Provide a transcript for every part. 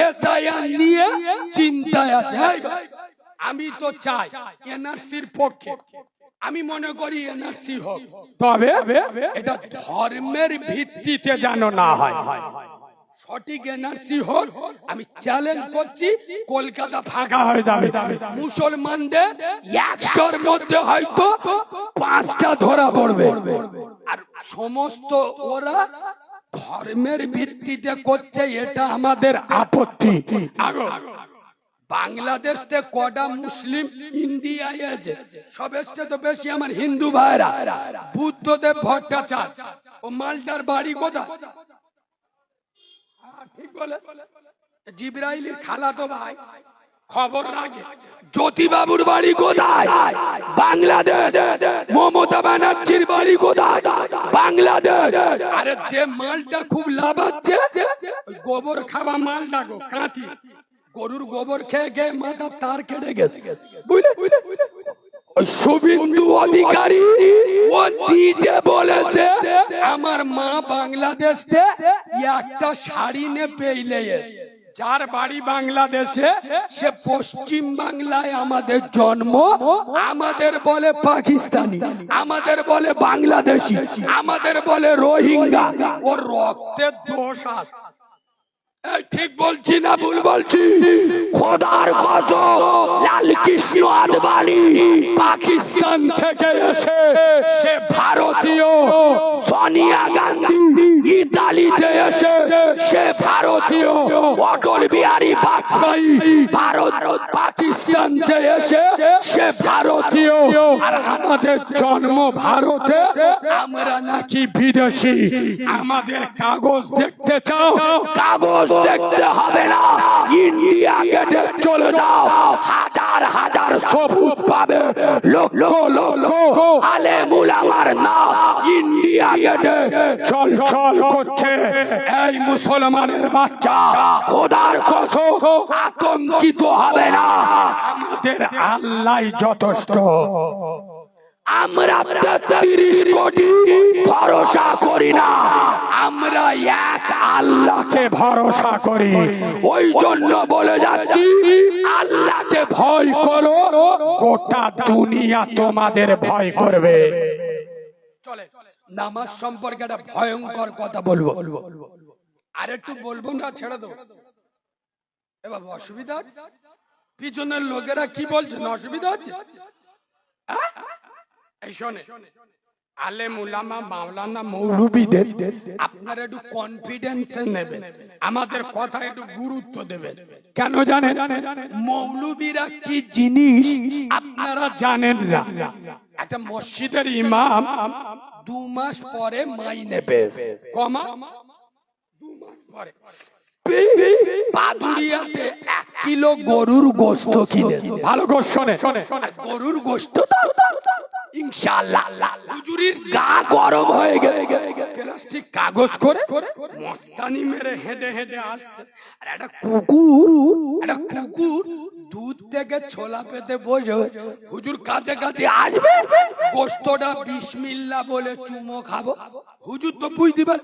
SIR নিয়ে চিন্তায় আছে। আমি তো চাই এনআরসির পক্ষে, আমি মনে করি এনআরসি হোক, তবে এটা ধর্মের ভিত্তিতে যেন না হয়, সঠিক এনআরসি হোক। আমি চ্যালেঞ্জ করছি, কলকাতা ফাঁকা হয়ে যাবে, মুসলমানদের 100-র মধ্যে হয়তো 5টা ধরা পড়বে। আর সমস্ত ওরা ধর্মের ভিত্তিতে করছে, এটা আমাদের আপত্তি। আগো বাংলাদেশে কটা মুসলিম ইন্ডিয়ায় আছে, সবচেয়ে তো বেশি আমার হিন্দু ভাইরা। বুদ্ধদেব ভট্টাচার্য ও মালদার বাড়ি কোথায়? ঠিক বলে, জিবরাইলের খালাতো ভাই। খবর রাখে জ্যোতিবাবুর বাড়ি কোথায়? বাংলাদেশ। মমতা ব্যানার্জির বাড়ি কোথায়? বাংলাদেশ। আরে যে মালটা খুব লাভ আছে, গোবর খাওয়া মালটা গো, কাঁথি গরুর গোবর খেয়ে খেয়ে মাথা তার কেটে গেছে, বুঝলে? ওই শুভেন্দু অধিকারী ও নিজে বলেছে আমার মা বাংলাদেশে একটা শাড়ি নে পেইলে, যার বাড়ি বাংলাদেশে সে পশ্চিম বাংলায় আমাদের জন্ম, আমাদের বলে পাকিস্তানি, আমাদের বলে বাংলাদেশি, আমাদের বলে রোহিঙ্গা। ওর রক্তের দোষ আছে। ঠিক বলছি না ভুল বলছি? খোদার কসম, লাল কৃষ্ণ আদবানি পাকিস্তান থেকে এসে সে ভারতীয়, সোনিয়া গান্ধী ইতালিতে এসে সে ভারতীয়, অটল বিহারী বাজপেয়ী ভারত পাকিস্তান থেকে এসে সে ভারতীয়, আর আমাদের জন্ম ভারতে, আমরা নাকি বিদেশি। আমাদের কাগজ দেখতে চাও? কাগজ দেখতে হবে না, ইন্ডিয়া গেটে চলে যাও, হাজার হাজার সবুজ পাবে, লক্ষ লক্ষ আলেম উলামার নাম ইন্ডিয়া গেটে চল চল করছে। এই মুসলমানের বাচ্চা, খোদার কসম আতঙ্কিত হবে না, আমাদের আল্লাহই যথেষ্ট। আমরা ৩৩ কোটি ভরসা করি না, আমরা এক আল্লাহকে ভরসা করি। ওই জন্য বলে যাচ্ছি, আল্লাহকে ভয় করো, গোটা দুনিয়া তোমাদের ভয় করবে। চলে নামাজ সম্পর্কে একটা ভয়ঙ্কর কথা বলবো, আর একটু বলবো না ছেড়ে দেবো? এবার অসুবিধা আছে? পিছনের লোকেরা কি বলছেন, অসুবিধা আছে? আলেম উলামা মাওলানা মৌলবীদের আপনারা একটু কনফিডেন্সে নেবেন, আমাদের কথা একটু গুরুত্ব দেবেন। কেন জানেন? মৌলবীরা কি জিনিস আপনারা জানেন না। একটা মসজিদের ইমাম 2 মাস পরে মাইনে পেয়েছে, কমা 2 মাস পরে পাদুরিয়াতে 1 কিলো গরুর গোশত কিনেছে। ভালো গোশত শোনে, গরুর গোশত ইনশাআল্লাহ হুজুরির গা গরম হয়ে গেছে, প্লাস্টিক কাগজ করে মস্তানি মেরে হেঁটে হেঁটে আসতে, আর একটা কুকুর দুধ থেকে ছোলা পেতে বসে হুজুর কাছে কাছে আসবে, গোশতটা বিসমিল্লাহ বলে চুমো খাবো। হুজুর তো বুঝ দিবেন,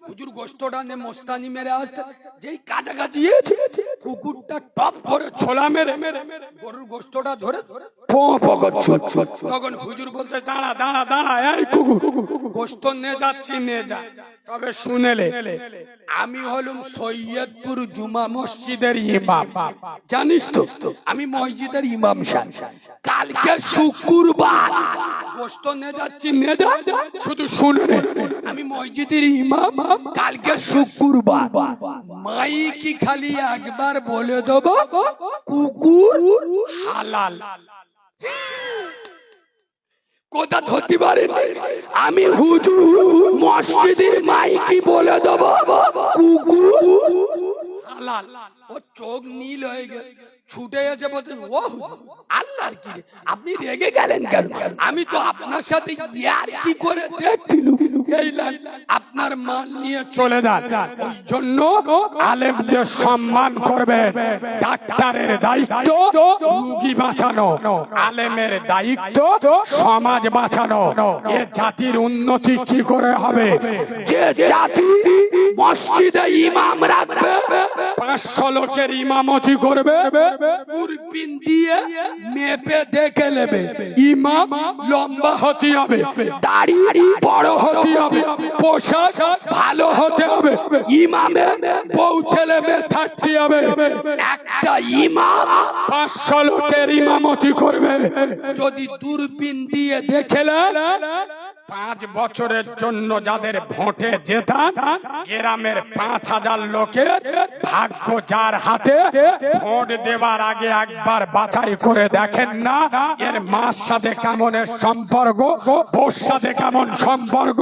হুজুর গোশতটা নে মস্তানি মেরে আসতে, যেই কাছাকাছি কুকুরটা টপ করে ছোলা মেরে গরুর গোশতটা ধরে তখন হুজুর বলতে, দাঁড়া দাঁড়া দাঁড়া, এই কুকুর, গোশত নিয়ে যাচ্ছি, নিয়ে যা, তবে শুনেলে আমি হলুম সৈয়দপুর জুমা মসজিদের ইমাম, জানিস তো আমি মসজিদের ইমাম সাহেব। কালকে শুক্রবার, গোশত নিয়ে যাচ্ছি, নিয়ে যা, শুধু শুনে আমি মসজিদের ইমাম, কালকে শুক্রবার। মাইকি খালি একবার বলে দেবো, কুকুর হালাল। কথা ধরতে পারেনি, আমি হুজুর মসজিদের মাইকি বলে দেবো কুকুর হালাল। ও চোখ নীল হয়ে গেছে, ছুটে এসে বলছেন, ও আল্লাহর কি রে, আপনি রেগে গেলেন কেন? আমি তো আপনার সাথে ইয়ার কি করে দেখছিলাম, এই লাল আপনার মাল নিয়ে চলে যান। ওই জন্য আলেমদের সম্মান করবেন। ডাক্তারের দায়িত্ব রোগী বাঁচানো, আলেমের দায়িত্ব সমাজ বাঁচানো। এ জাতির উন্নতি কি করে হবে? যে জাতি মসজিদে ইমাম রাখবে, 500 লোকের ইমামতি করবে, দূরবীন দিয়ে মেপে দেখে নেবে, ইমাম লম্বা হতে হবে, দাড়ি বড় হতে হবে, পোশাক ভালো হতে হবে, ইমামের বউ ছেলে মেয়ে থাকতে হবে। একটা ইমাম 500 লোকের ইমামতি করবে। যদি দূরবীন দিয়ে দেখলেন 5 বছরের জন্য যাদের ভোটে জেতান, গ্রামের 5000 লোকের ভাগ্য যার হাতে, ভোট দেবার আগে একবার বাছাই করে দেখেন না এর মার সাথে কেমন সম্পর্ক, বোর সাথে কেমন সম্পর্ক,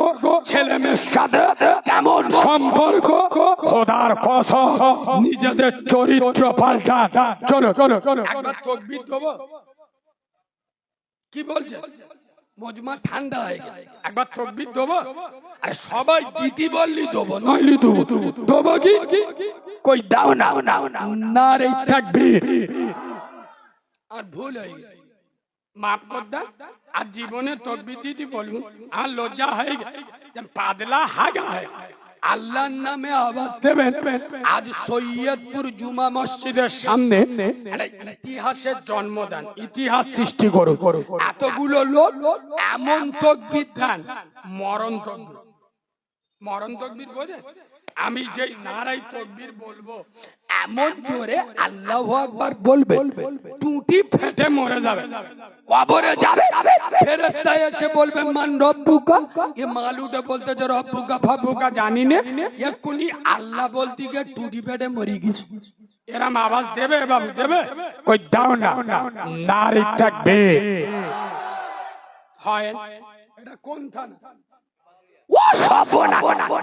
ছেলে মেয়ের সাথে কেমন সম্পর্ক। খোদার কসম নিজেদের চরিত্র পাল্টান। চলো চলো চলো একবার তাকবীর দেব। কি বলছে? মজমা ঠান্ডা হয়ে গেছে, একবার তাকবীর দেবো। আরে সবাই দিদি বললি দেবো, নইলি দেবো। দেবো কি? কই দাও না, নারে তাকবীর। আর ভুল হয়ে গেছে, মাফ কর দাও। আর জীবনে তাকবীর দিদি বলবো, আর লজ্জা হয়ে গেছে, পাদলা হাগা হয়। আল্লাহর নামে আওয়াজ দেবেন। আজ সৈয়দপুর জুমা মসজিদের সামনে ইতিহাসের জন্মদান, ইতিহাস সৃষ্টি করো। এতগুলো লোক এমন তাকবীর দেন, মরণ তাকবীর। মরণ তাকবীর বোঝেন? আমি যেই নারাই তাকবীর বলবো, এমন জোরে আল্লাহু আকবার বলবে, টুটি ফেটে মরে যাবে, কবরে যাবে। ফেরেশতা এসে বলবে মান রব্বুকা, এ মালুটা বলতে যে রব্বুকা ফাবুকা জানি না, এক্ষুনি আল্লাহ বলতে গিয়ে টুটি ফেটে মরে গেছে। এরম আওয়াজ দেবে বাবু, দেবে? কই দাও না, নারী থাকবে। হয় এটা কোন থানা? ও সপনা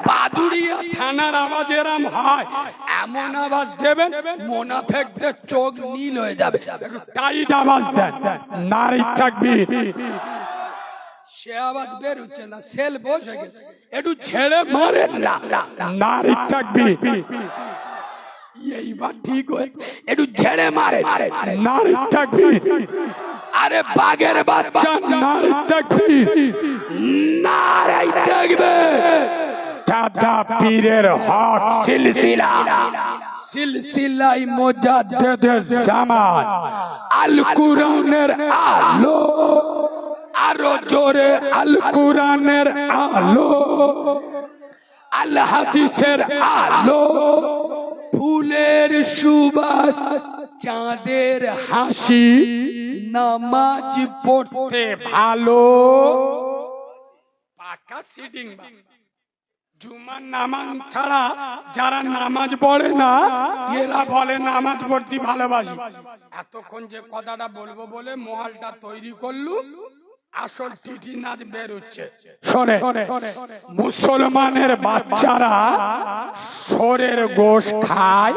বাদুড়িয়া থানার আওয়াজ এরম হয়। এমন আওয়াজ দেবেন মুনাফিকদের চোখ নীল হয়ে যাবে। একটু টাইট আওয়াজ দেন, নারী তাকবীর। সে আওয়াজ বের হচ্ছে না, সেল বসে গেছে, একটু ছেড়ে মারেন না, নারী তাকবীর। এইবার ঠিক হয়, একটু ঝেড়ে মারে, নারী তাকবীর। আরে বাঘের বাচ্চা, নারী তাকবীর, নারী তাকবীর। দাদা পীরের হক সিলসিলা, সিলসিলাই মুজাদ্দিদে জামান, আল কুরআনের আলো, আরো জোরে আল কুরআনের আলো, আল হাদিসের আলো, ফুলের সুবাস, চাঁদের হাসি, নামাজ পড়তে ভালো। পাকা সিটিং। জুমার নামাজ ছাড়া যারা নামাজ পড়ে না, এরা বলে নামাজ পড়তে ভালোবাসি। এতক্ষণ যে কথাটা বলবো বলে মহলটা তৈরি করলু, আসল টিটি নাচ বের হচ্ছে। শোনে, মুসলমানের বাচ্চারা শোরের গোশ খায়।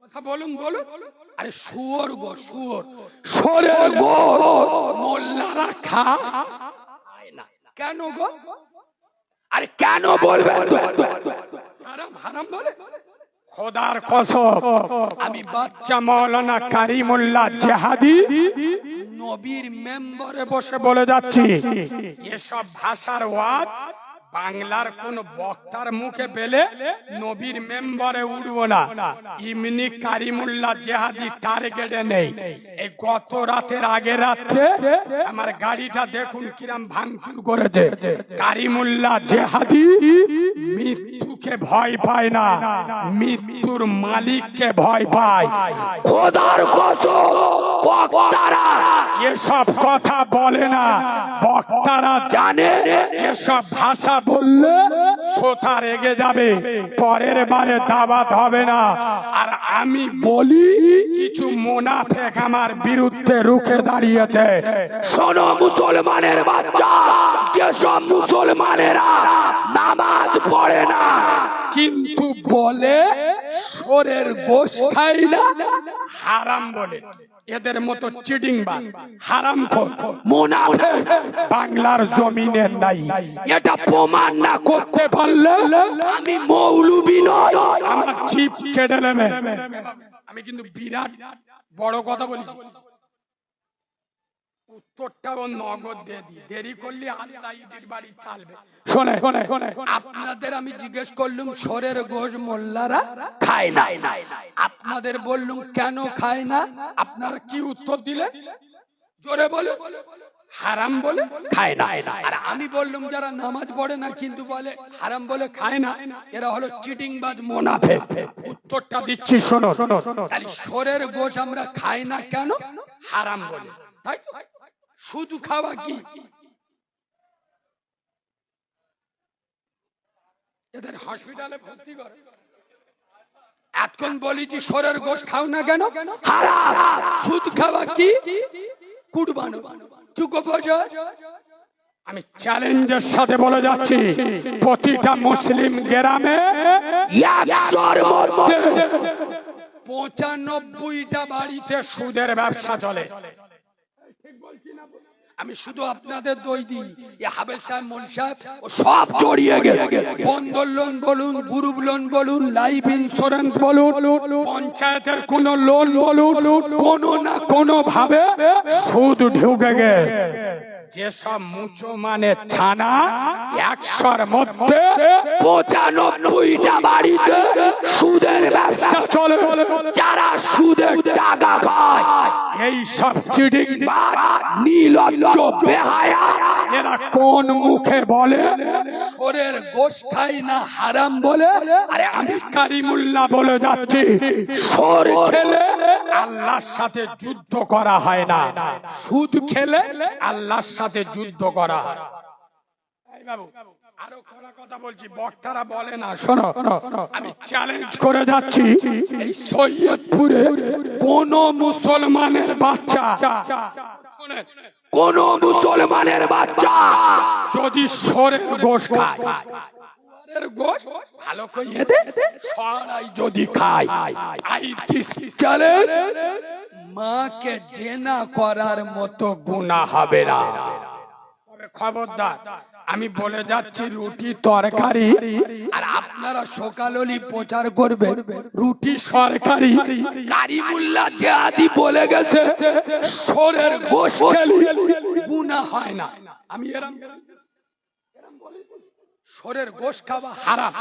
কথা বলুন বলুন। আরে শুয়োর গো, শুয়োর, শোরের গোশ মোল্লারা খায় না। কেন গো? আরে কেন বলবেন তো? হারাম হারাম বলে। খোদার কসম আমি বাচ্চা মাওলানা কারিমুল্লাহ জেহাদি নবীর মেম্বারে বসে বলে যাচ্ছি, এসব ভাষার ওয়াজ বাংলার কোন বক্তার মুখে পেলে নবীর মেম্বারে উঠবো না। ইমনি কারিমুল্লাহ জেহাদি টার্গেটে নেই। এই গত রাতের আগে রাত্রে আমার গাড়িটা দেখুন কিরাম ভাঙচুর করেছে। কারিমুল্লাহ জেহাদি মৃত্যুকে ভয় পায় না, মৃত্যুর মালিককে ভয় পায়। খোদার কসম বক্তারা এসব কথা বলে না। বক্তারা জানে এসব ভাষা বললে শ্রোতা রেগে যাবে, পরের বারে দাওয়াত হবে না। আর আমি বলি কিছু মুনাফিক আমার বিরুদ্ধে রুখে দাঁড়িয়েছে। শোনো মুসলমানের বাচ্চা, যেসব মুসলমানেরা নামাজ পড়ে না কিন্তু বলে শোরের গোশ খাই না হারাম বলে। এদের মতো চিটিং বা হারামখোর মুনাফিক বাংলার জমিনে নাই। এটা প্রমাণ না করতে পারলে আমি মৌলবি নয়, আমার জিভ কেটে নেবে। আমি কিন্তু বিরাট বড় কথা বলি, উত্তরটাও নগদ দিয়ে দিই, দেরি করলে আল্লাহ ইটের বাড়ি চালবে। শোনে আপনাদের আমি জিজ্ঞেস করলুম শোরের গোশ মোল্লারা খায় না, আপনাদের বললুম কেন খায় না, আপনারা কি উত্তর দিলেন? জোরে বলে হারাম বলে খায় না। আর আমি বললুম যারা নামাজ পড়ে না কিন্তু বলে হারাম বলে খায় না, এরা হলো চিটিংবাজ মুনাফিক। উত্তরটা দিচ্ছি শোনো। তাহলে শোরের গোশ আমরা খাই না কেন? হারাম বলে, তাই তো? শুধু খাওয়া কি এদের হসপিটালে ভর্তি করে? এতক্ষণ বলেছি শোরের গোশ খাও না কেন? হারাম। শুধু খাওয়া কি? কুরবানো চুকো বোঝো। আমি চ্যালেঞ্জের সাথে বলে যাচ্ছি, প্রতিটা মুসলিম গ্রামে 100-র মধ্যে 95টা বাড়িতে সুদের ব্যবসা চলে। আমি শুধু আপনাদের দই দিই, হাবেল সাহেব মল সাহেব সব জড়িয়ে গেছে। বন্ধন লোন বলুন, গ্রুপ লোন বলুন, লাইফ ইন্স্যুরেন্স বলুন, পঞ্চায়েতের কোন লোন বলুন, কোনো না কোনো ভাবে সুদ ঢুকে গেছে। যেসব মুচো মানে ছানা 100-র মধ্যে 95টা বাড়িতে সুদের ব্যবসা চলে। যারা সুদের টাকা খায় এই সব চিটিংবাজ নির্লজ্জ বেহায়া, এরা কোন মুখে বলে শোরের গোশ খাই না হারাম বলে? আরে আমি কারিমুল্লাহ বলে যাচ্ছি, শোর খেলে আল্লাহর সাথে যুদ্ধ করা হয় না, সুদ খেলে আল্লাহর সাথে যুদ্ধ করা হয়। এই বাবু আরো কোন কথা বলছি, বক্তারা বলে না, শোনো। আমি চ্যালেঞ্জ করে যাচ্ছি, এই সৈয়দপুরে কোন মুসলমানের বাচ্চা, কোন মুসলমানের বাচ্চা যদি শোরের গোশ খায়, গোশ ভালো করে সরাই যদি খায়, মাকে জেনা করার মতো গুনাহ হবে না। তবে খবরদার, আমি বলে যাচ্ছি রুটি তরকারি, আর আপনারা সকালই প্রচার করবেন রুটি সরকারি। কারিমুল্লাহ জিহাদি বলে গেছে শোরের গোশ খেলে গুনাহ হয় না। আমি এরকম শোরের গোশ খাওয়া হারাম,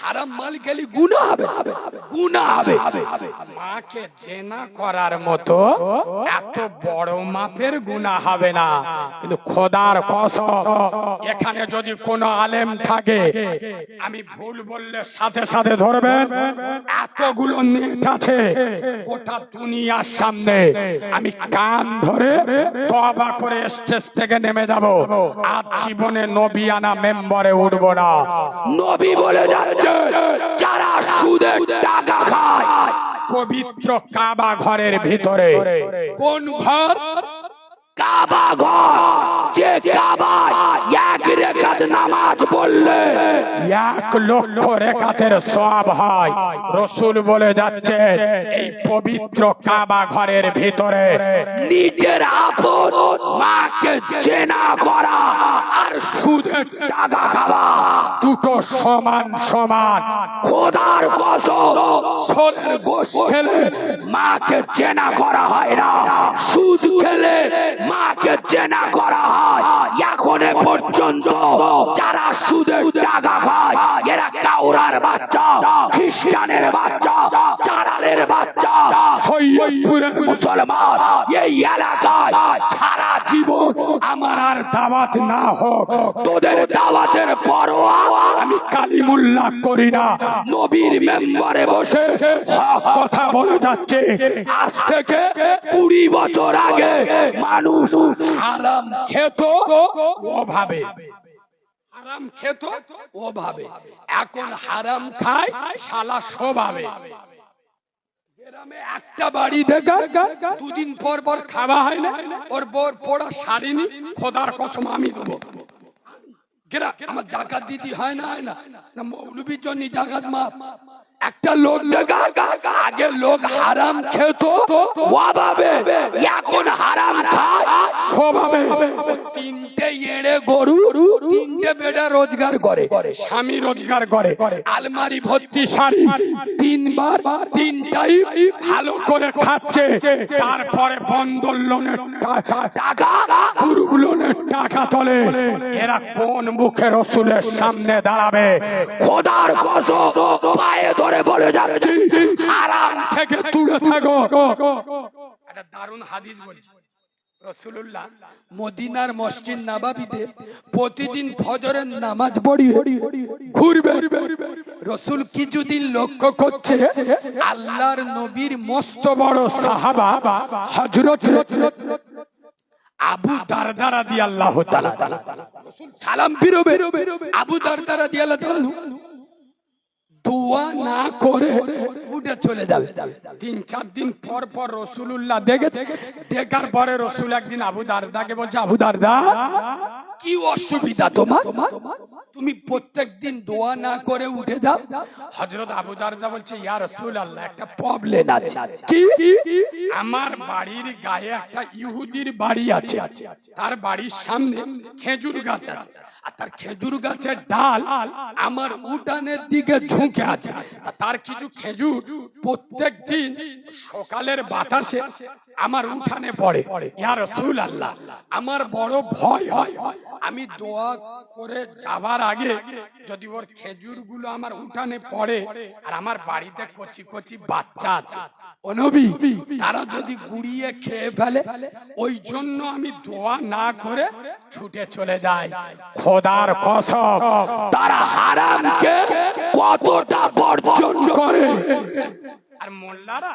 হারাম মাল খেলে গুনাহ হবে, গুনাহ হবে। মাকে জেনা করার মতো এত বড় মাপের গুনাহ হবে না। কিন্তু খোদার কসম, এখানে যদি কোনো আলেম থাকে, আমি ভুল বললে সাথে সাথে ধরবেন। এতগুলো নেট আছে গোটা দুনিয়ার সামনে, আমি কান ধরে তওবা করে স্টেজ থেকে নেমে যাব। আজ জীবনে নবিয়ানা মেম্বারে উঠবো না। নবী বলে যাচ্ছে যারা সুদের টাকা খায় পবিত্র কাবা ঘরের ভিতরে, কোন ঘর? কাবা ঘর। যে কাবায় 1 রাকাত নামাজ পড়লে 1 লক্ষ রাকাতের সওয়াব হয়। রাসূল বলে যাচ্ছে এই পবিত্র কাবা ঘরের ভিতরে নিজের আপন মাকে জেনা করা আর সুদের টাকা খাওয়া দুটো সমান সমান। খোদার কসম, শোরের গোশ খেলে মাকে জেনা করা হয় না, সুদ খেলে মাকে জেনা করা হয়। এখন পর্যন্ত যারা সুদের টাকা খায় এরা কাউরার বাচ্চা, খ্রিস্টানের বাচ্চা, চারালের বাচ্চা। সৈয়দপুরের মুসলমান এই এলাকায় সারা জীবন আমার আর দাওয়াত না হোক, তোদের দাওয়াতের পরোয়া আমি কালিমুল্লাহ করি না। নবীর মেম্বারে বসে হক কথা বলে যাচ্ছে। আজ থেকে 20 বছর আগে মানুষ হারাম খেত ওভাবে, হারাম খেত ওভাবে, এখন হারাম খায় শালা স্বভাবে। গ্রামে একটা বাড়ি দেখা 2 দিন পর পর খাওয়া হয় না, ওর বর পড়া শাড়িনি, খোদার কসম আমি দেবো। আমার জাকাত দিতে হয় না, হয় না? না মৌলবীর জন্য জাকাত মাফ? একটা লোক দেখা, আগে লোক হারাম খেত অভাবে, এখন হারাম খায় স্বভাবে। তিনটে এড়ে গরু, তিনটে বেটা রোজগার করে, স্বামী রোজগার করে, আলমারি ভর্তি শাড়ি, তিনবার তিনটাই ভালো করে খাচ্ছে, তারপরে বন্ধন লোনের টাকা, গ্রুপ লোনের টাকা তোলে। এরা কোন মুখে রসুলের সামনে দাঁড়াবে? খোদার কসম পায়ে ধরে বলে যাচ্ছি, হারাম থেকে দূরে থাকো। একটা দারুণ হাদিস বলছি, রাসূলুল্লাহ মদিনার মসজিদ নববীতে প্রতিদিন ফজরের নামাজ পড়িয়ে ঘুরবে। রাসূল কিছুদিন লক্ষ্য করছে আল্লাহর নবীর মস্ত বড় সাহাবা হযরত আবু দারদা রাদিয়াল্লাহু তাআলা, রাসূল সালাম ফিরবে, আবু দারদা রাদিয়াল্লাহু তাআলা দোয়া না করে উঠে চলে যাবে। 3-4 দিন পর পর রাসূলুল্লাহ দেখেছে, দেখার পরে রাসূল একদিন আবু দারদাকে বলছে, আবু দারদা কি অসুবিধা তোমার, তুমি প্রত্যেকদিন দোয়া না করে উঠে দাও? হযরত আবু দারদা বলছে, ইয়া রাসূলুল্লাহ একটা প্রবলেম আছে। কি? আমার বাড়ির গায়ে একটা ইহুদির বাড়ি আছে, তার বাড়ির সামনে খেজুর গাছ আছে, আর তার খেজুর গাছের ডাল আমার উঠানের দিকে ঝুঁকে আছে, তার কিছু খেজুর প্রত্যেক দিন সকালের বাতাসে আমার উঠানে পড়ে। ইয়া রাসূলুল্লাহ আমার বড় ভয় হয়, আমি দোয়া করে যাবার আগে যদি ওর খেজুর গুলো আমার উঠানে পড়ে, আর আমার বাড়িতে কচি কচি বাচ্চা আছে ও নবী, তারা যদি গুড়িয়ে খেয়ে ফেলে, ওই জন্য আমি দোয়া না করে ছুটে চলে যাই। খোদার কসম তারা হারামকে কতটা বর্জন করে। আর মোল্লারা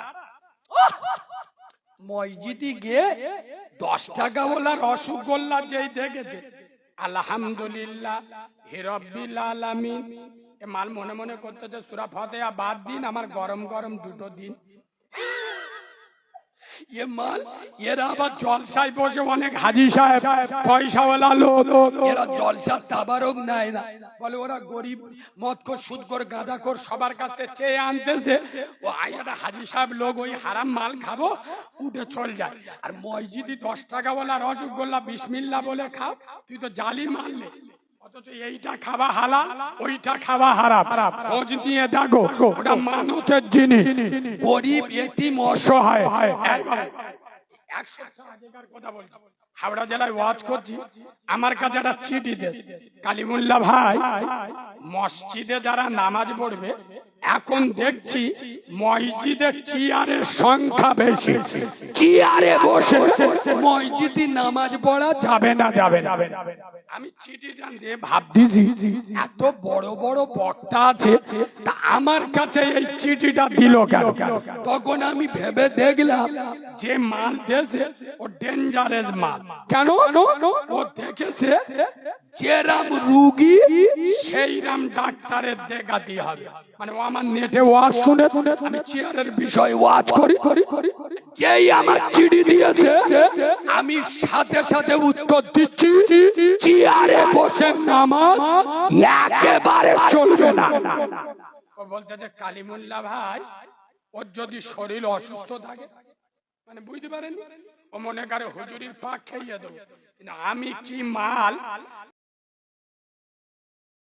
মসজিদে গিয়ে 10 টাকা ওলা রসগোল্লা যেই দেখেছে, আলহামদুলিল্লাহ হি রাব্বিল আলামিন, এ মাল মনে মনে করতেছে সূরা ফাতিহা বাদ দিন, আমার গরম গরম দুটো দিন। ये माल এরা আবার জলসায় বসে, অনেক হাজি সাহেব পয়সাওয়ালা লোক, এরা জলসা তাবারক নেয় না, বলে ওরা গরিব মদখোর সুদখোর গাঁজাখোর সবার কাছে চেয়ে আনতেছে, ও আয়াটা হাজি সাহেব লোক, ওই হারাম মাল খাবো উঠে চল যায়। আর মসজিদে 10 টাকাওয়ালা রসগোল্লা বিসমিল্লাহ বলে খাও, তুই তো জালি মারলে, অথচ এইটা খাওয়া হালাল, ওইটা খাওয়া হারাম। খোঁজ নিয়ে দেখো, ওটা মানতের জিনিস। গরিব এতিম অসহায়, 1 সপ্তাহ আগেকার কথা বলছি, হাওড়া জেলায় ওয়াজ করছি, আমার কাছে একটা চিঠি দে, কালিমুল্লাহ ভাই মসজিদে যারা নামাজ পড়বে, এখন দেখছি মসজিদে চেয়ারের সংখ্যা বেশি, চেয়ারে বসে মসজিদে নামাজ পড়া যাবে না, যাবে না। আমি চিঠিটা দিয়ে ভাবতেছি এত বড় বড় বক্তা আছে, তা আমার কাছে এই চিঠিটা দিল কেন? তখন আমি ভেবে দেখলাম যে মাল দেশে ও ডেঞ্জারাস মাল। কেন? ও দেখেছে যেরাম রুগী সেই রাম ডাক্তারের দেখাতে হবে। মানে ও আমার নেটে ওয়াজ শুনে, আমি চেয়ারের বিষয় ওয়াজ করি, যেই আমার চিঠি দিয়েছে আমি সাথে সাথে উত্তর দিচ্ছি, চেয়ারে বসে নামাজ একেবারে চলবে না। ও বলতে যে কালিমুল্লাহ ভাই ওর যদি শরীর অসুস্থ থাকে, মানে বুঝতে পারেন, ও মনে করে হুজুরির পাক খাইয়ে দেবো, আমি কি মাল